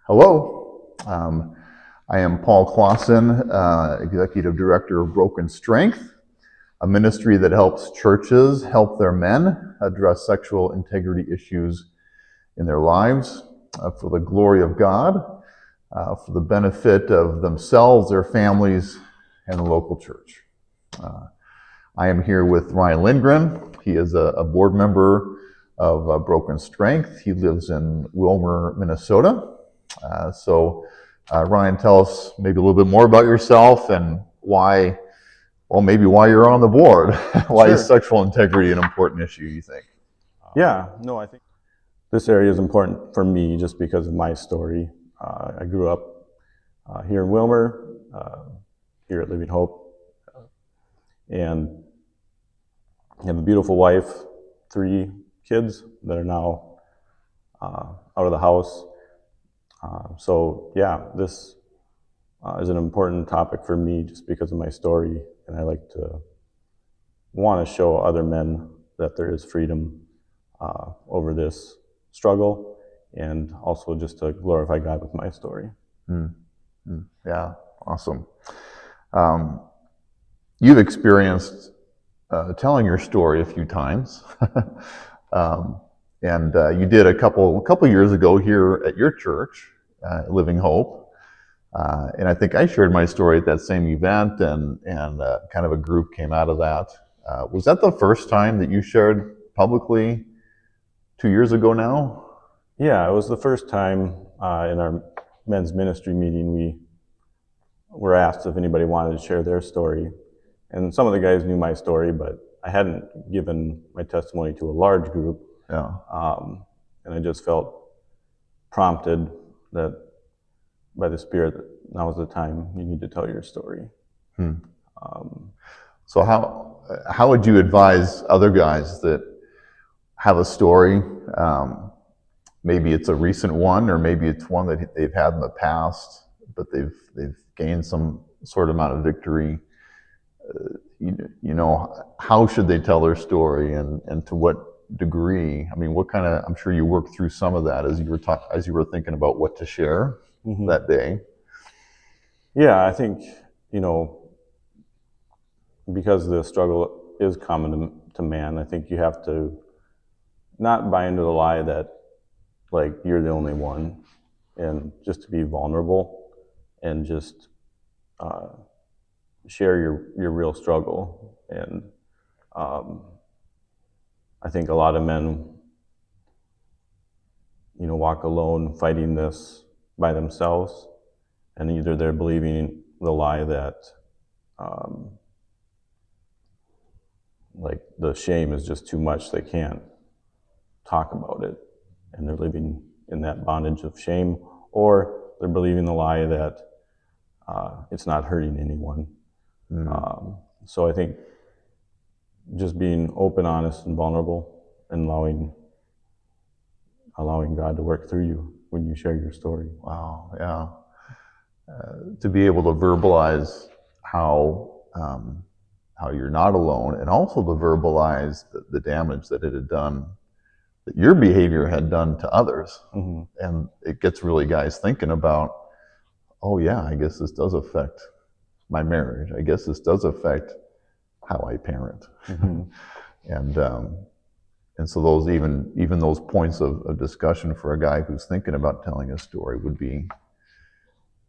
Hello, I am Paul Clausen, Executive Director of Broken Strength, a ministry that helps churches help their men address sexual integrity issues in their lives for the glory of God, for the benefit of themselves, their families, and the local church. I am here with Ryan Lindgren. He is a board member of Broken Strength. He lives in Wilmer, Minnesota. Ryan, tell us maybe a little bit more about yourself and why you're on the board. Why Sure. is sexual integrity an important issue, you think? I think this area is important for me just because of my story. I grew up here in Wilmer, here at Living Hope, and have a beautiful wife, 3 kids that are now out of the house. This is an important topic for me just because of my story, and I like to want to show other men that there is freedom over this struggle, and also just to glorify God with my story. Yeah, awesome. You've experienced telling your story a few times, and you did a couple years ago here at your church, Living Hope, and I think I shared my story at that same event, and kind of a group came out of that. Was that the first time that you shared publicly 2 years ago now? Yeah, it was the first time in our men's ministry meeting we were asked if anybody wanted to share their story. And some of the guys knew my story, but I hadn't given my testimony to a large group. Yeah. And I just felt prompted that by the Spirit that now is the time you need to tell your story. So how would you advise other guys that have a story? Maybe it's a recent one, or maybe it's one that they've had in the past, but they've gained some sort of amount of victory. How should they tell their story, and to what degree? I mean, what kind of? I'm sure you worked through some of that as you were thinking about what to share that day. Yeah, I think because the struggle is common to man, I think you have to not buy into the lie that like you're the only one, and just to be vulnerable and just share your real struggle. And I think a lot of men walk alone fighting this by themselves, and either they're believing the lie that like the shame is just too much, they can't talk about it, and they're living in that bondage of shame, or they're believing the lie that it's not hurting anyone. So I think just being open, honest, and vulnerable, and allowing God to work through you when you share your story. Wow, yeah. To be able to verbalize how you're not alone, and also to verbalize the damage that it had done, that your behavior had done to others. And it gets really guys thinking about, oh yeah, I guess this does affect my marriage. I guess this does affect how I parent. And so those even those points of discussion for a guy who's thinking about telling a story would be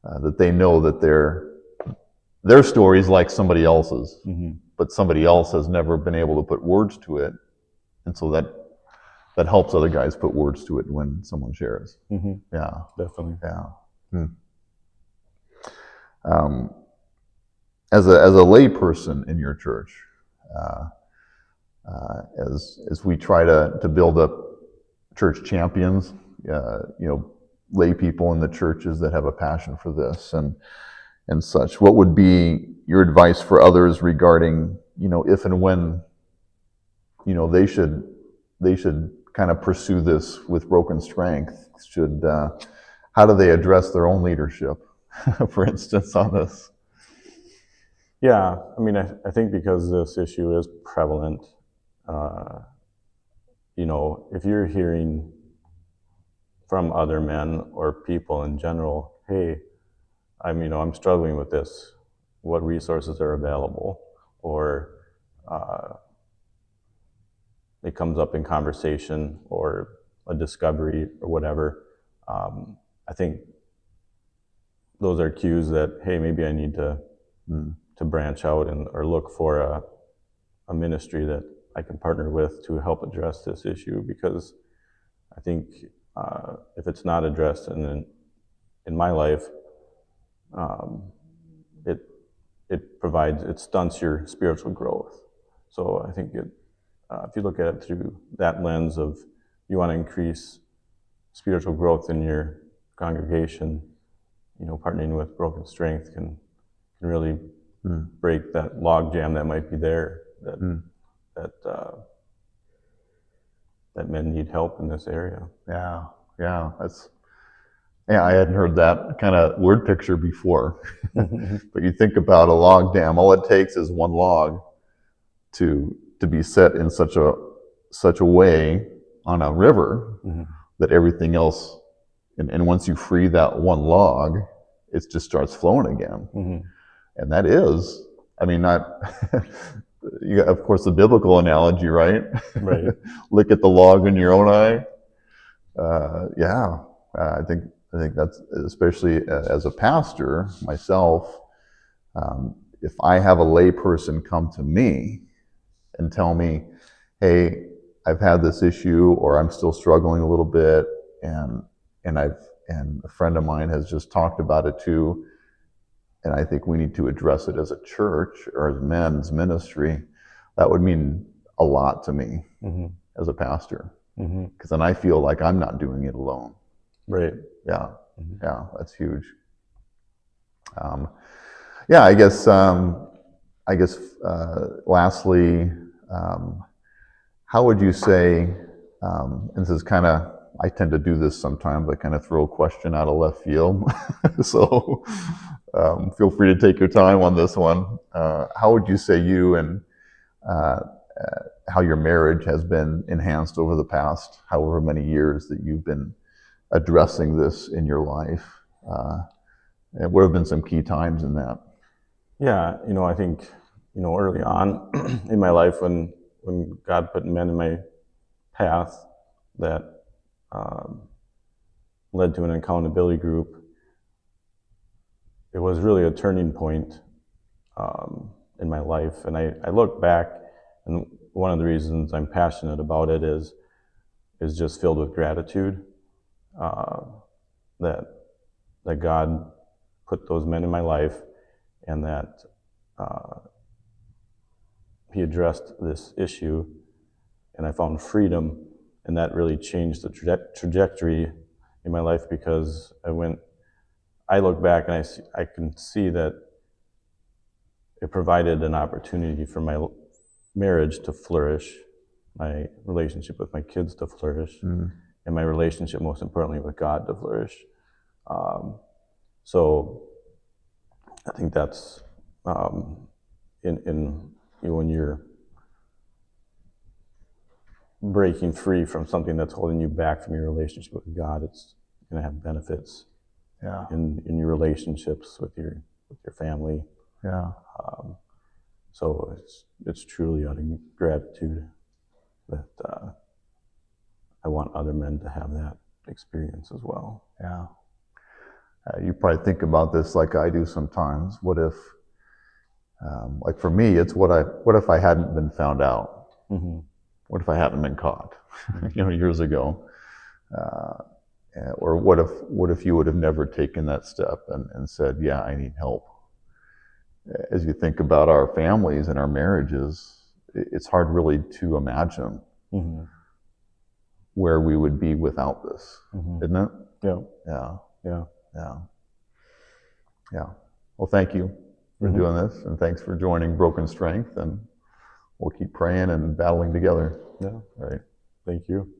that they know that their story is like somebody else's, but somebody else has never been able to put words to it, and so that helps other guys put words to it when someone shares. Yeah, Definitely. Yeah. As a lay person in your church, as we try to build up church champions, lay people in the churches that have a passion for this and such, what would be your advice for others regarding, if and when, they should kind of pursue this with Broken Strength? How do they address their own leadership, for instance, on this? Yeah, I mean, I think because this issue is prevalent, if you're hearing from other men or people in general, hey, I'm struggling with this. What resources are available? Or it comes up in conversation or a discovery or whatever. I think those are cues that, hey, maybe I need to branch out or look for a ministry that I can partner with to help address this issue, because I think if it's not addressed in my life, it stunts your spiritual growth. So I think if you look at it through that lens of you want to increase spiritual growth in your congregation, partnering with Broken Strength can really break that log jam that might be there, that men need help in this area. Yeah, I hadn't heard that kind of word picture before. But you think about a log jam, all it takes is one log to be set in such a way on a river that everything else, and once you free that one log, it just starts flowing again. And that is, not, of course, the biblical analogy, right? Right. Look at the log in your own eye. I think that's, especially as a pastor myself, if I have a lay person come to me and tell me, hey, I've had this issue, or I'm still struggling a little bit, and a friend of mine has just talked about it too, and I think we need to address it as a church or as men's ministry, that would mean a lot to me as a pastor, because then I feel like I'm not doing it alone. Right. Yeah, that's huge. I guess lastly, how would you say, and this is kind of, I tend to do this sometimes, I kind of throw a question out of left field, so feel free to take your time on this one. How would you say you and how your marriage has been enhanced over the past however many years that you've been addressing this in your life? And what have been some key times in that? Yeah, I think, early on in my life, when God put men in my path that led to an accountability group, it was really a turning point in my life. And I look back, and one of the reasons I'm passionate about it is just filled with gratitude that God put those men in my life, and that He addressed this issue, and I found freedom, and that really changed the trajectory in my life, because I look back and I can see that it provided an opportunity for my marriage to flourish, my relationship with my kids to flourish, and my relationship, most importantly, with God to flourish. So I think that's when you're breaking free from something that's holding you back from your relationship with God, it's going to have benefits in your relationships with your family. So it's truly out of gratitude that I want other men to have that experience as well. You probably think about this like I do sometimes. What if, like for me, it's what if I hadn't been found out? What if I hadn't been caught, years ago? Or what if you would have never taken that step and said, yeah, I need help? As you think about our families and our marriages, it's hard really to imagine where we would be without this, isn't it? Yeah. Well, thank you for doing this, and thanks for joining Broken Strength, and we'll keep praying and battling together. Yeah. Right. Thank you.